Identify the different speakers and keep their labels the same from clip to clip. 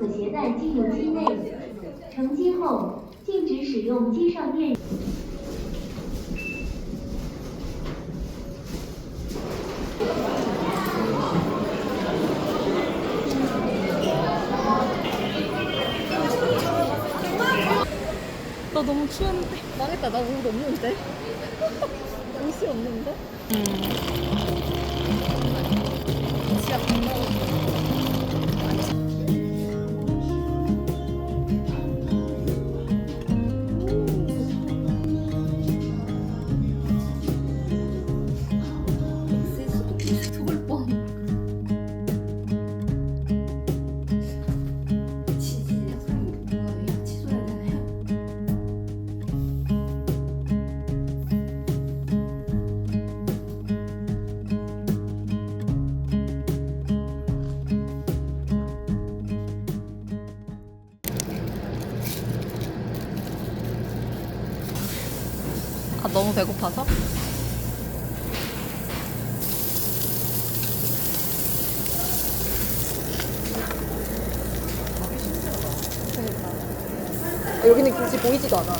Speaker 1: 可携带进入机内。乘机后，禁止使用机上电。
Speaker 2: 나 너무 추운데.
Speaker 3: 망했다. 나 옷 없는데? 옷이 없는데? 지압 안 나왔어. 엑세스도 죽을 뻔. 취소해야 되나요?
Speaker 2: 아, 너무 배고파서?
Speaker 3: 여기는 김치 보이지도 않아.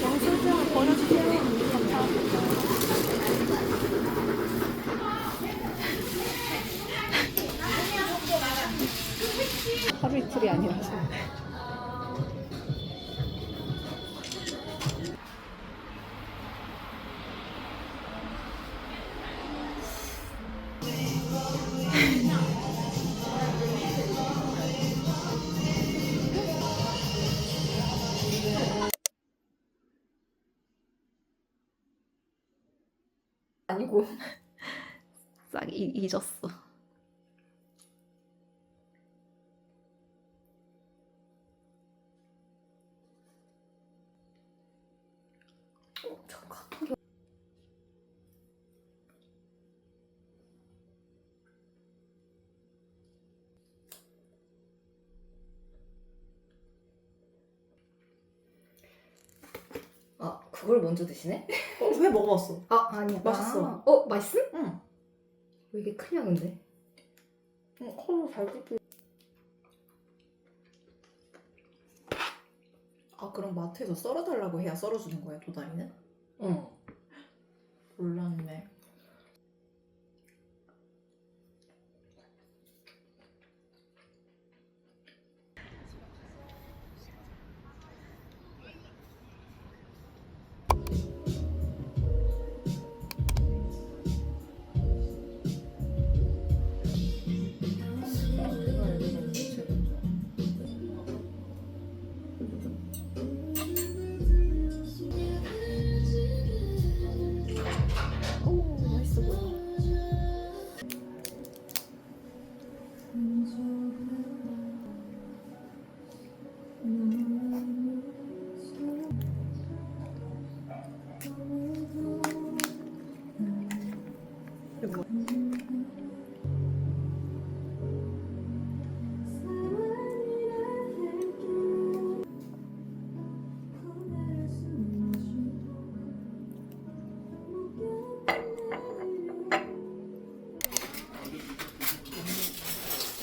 Speaker 3: 영수증 버려주세요. 감사합니다. 하루 이틀이 아니라서. 아니고
Speaker 2: 싹 잊었어.
Speaker 3: 저 카톡이 아 그걸 먼저 드시네?
Speaker 4: 회 먹어봤어.
Speaker 3: 아 아니야
Speaker 4: 맛있어.
Speaker 3: 맛있음?
Speaker 4: 응.
Speaker 3: 왜 이게 크냐 근데?
Speaker 4: 컬러 잘 찍히. 아 그럼 마트에서 썰어달라고 해야 썰어주는 거야 도다리는?
Speaker 3: 응.
Speaker 4: 몰랐네. 오 맛있어 보여.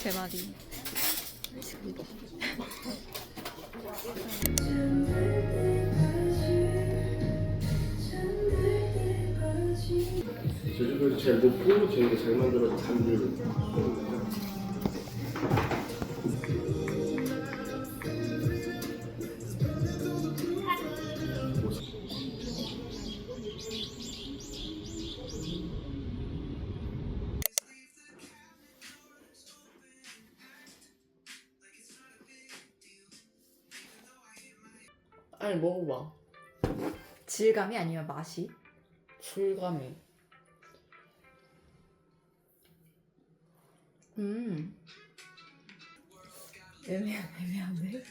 Speaker 2: 제 말이.
Speaker 5: 제주도에서 제일 높고 제일 잘 만들어진 산들.
Speaker 4: 아니 먹어봐.
Speaker 3: 질감이 아니면 맛이?
Speaker 4: 질감이.
Speaker 3: 애매한데?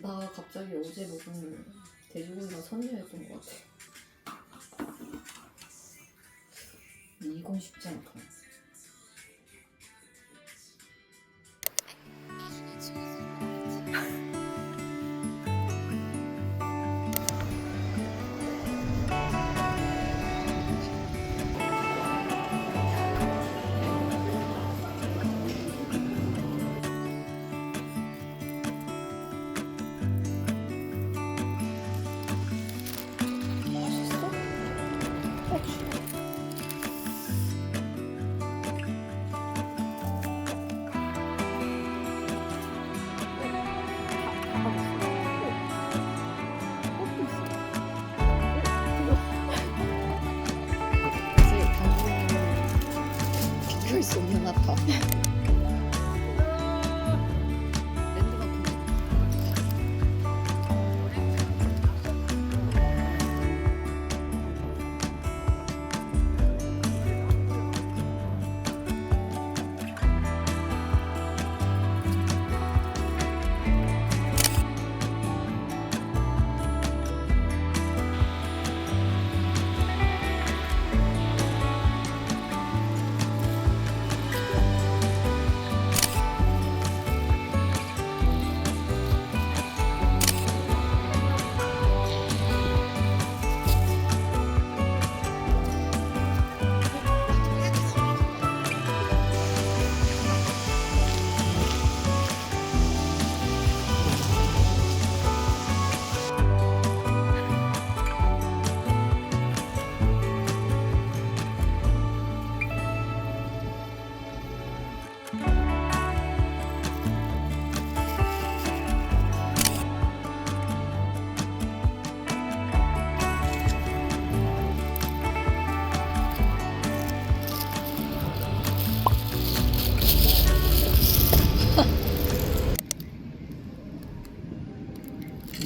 Speaker 4: 나 갑자기 어제 먹은 돼지고기가 선녀였던 것 같아. 이건 쉽지 않다.
Speaker 3: 사실 당분간은 비교할 수 없는 아파. 랜드마크.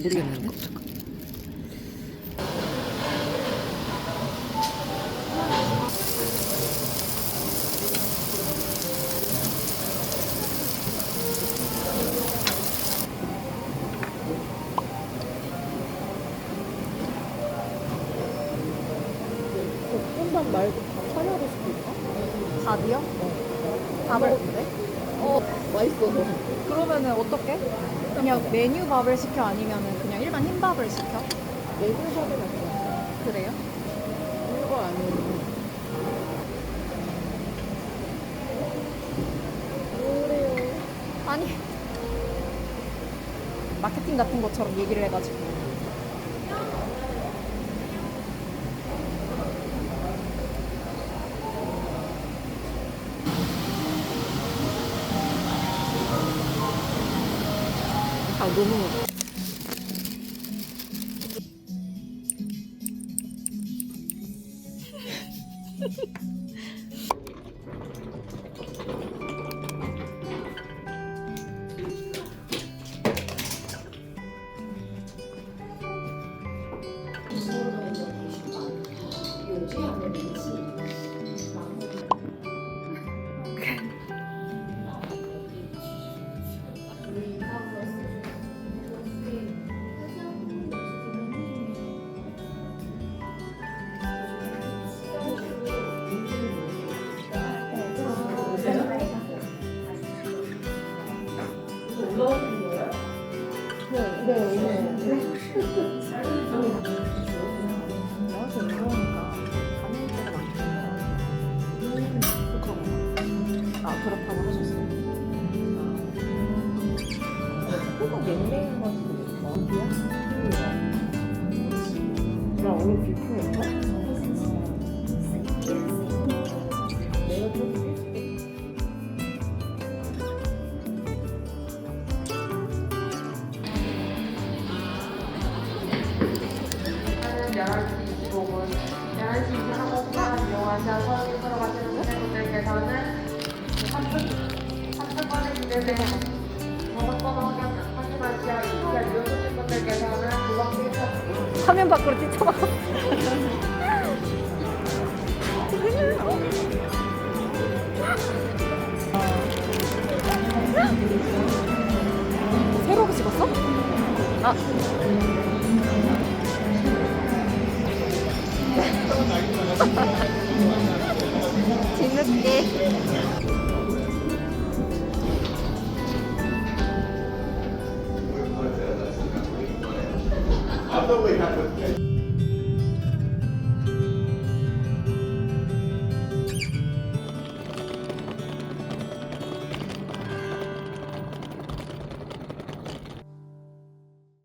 Speaker 3: 모르겠는데? 볶음밥 말고 다 차려도 시킬까?
Speaker 2: 밥이요?
Speaker 3: 다 먹어도 돼? 맛있어서.
Speaker 2: 그러면은 어떻게? 그냥 메뉴 밥을 시켜 아니면은 그냥 일반 흰밥을 시켜?
Speaker 3: 메뉴샵에 갔어.
Speaker 2: 그래요?
Speaker 3: 이거 아니면 뭐래요?
Speaker 2: 아니 마케팅 같은 것처럼 얘기를 해가지고
Speaker 3: 아 너무
Speaker 2: 여기서 이러니까 가는 데가 많겠네요. 아 그렇다고 하셨어요.
Speaker 3: 조금 맹맹한 것 같은데 나 오늘 비프였어? 내가 좀
Speaker 6: 이용하셔서 들어가시는 분들께서는 탑승권을 기대되는 번호 확인하시어 이탈 이용하신 분들께서는 구강
Speaker 2: 화면 밖으로 뛰쳐나가. 새로 찍었어? 뒤늦게.